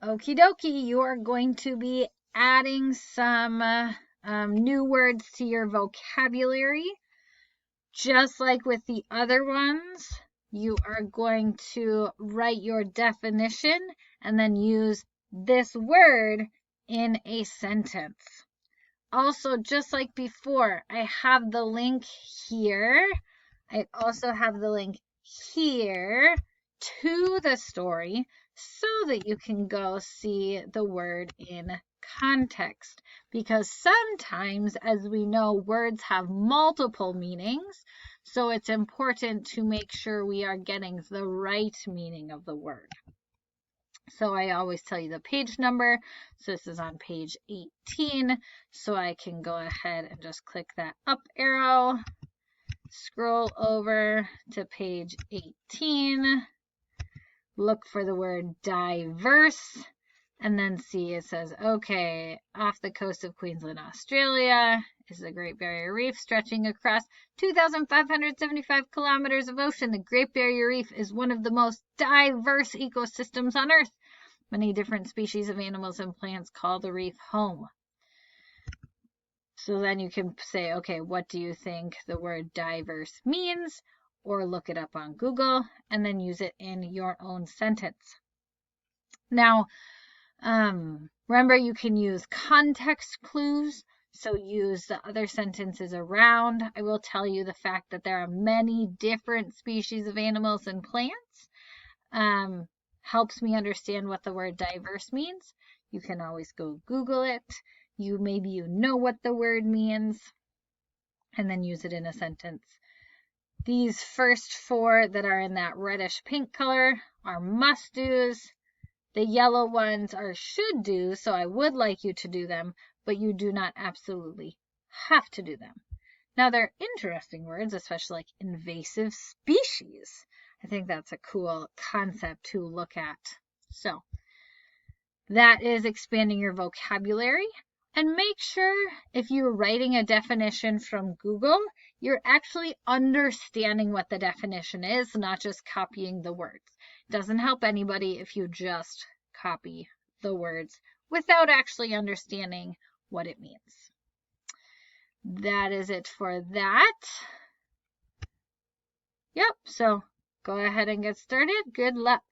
Okie dokie, you are going to be adding some new words to your vocabulary. Just like with the other ones, you are going to write your definition and then use this word in a sentence. Also, just like before, I have the link here. I also have the link here to the story so that you can go see the word in context. Because sometimes, as we know, words have multiple meanings. So it's important to make sure we are getting the right meaning of the word. So I always tell you the page number. So this is on page 18. So I can go ahead and just click that up arrow, scroll over to page 18, look for the word diverse, and then see it says, okay, off the coast of Queensland, Australia is the Great Barrier Reef stretching across 2,575 kilometers of ocean. The Great Barrier Reef is one of the most diverse ecosystems on Earth. Many different species of animals and plants call the reef home. So then you can say, okay, what do you think the word diverse means? Or look it up on Google and then use it in your own sentence. Now, remember you can use context clues. So use the other sentences around. I will tell you the fact that there are many different species of animals and plants. Helps me understand what the word diverse means. You can always go Google it. Maybe you know what the word means, and then use it in a sentence. These first four that are in that reddish pink color are must-dos. The yellow ones are should-do, so I would like you to do them, but you do not absolutely have to do them. Now, they're interesting words, especially like invasive species. I think that's a cool concept to look at. So that is expanding your vocabulary. And make sure if you're writing a definition from Google, you're actually understanding what the definition is, not just copying the words. It doesn't help anybody if you just copy the words without actually understanding what it means. That is it for that. Yep, so go ahead and get started. Good luck.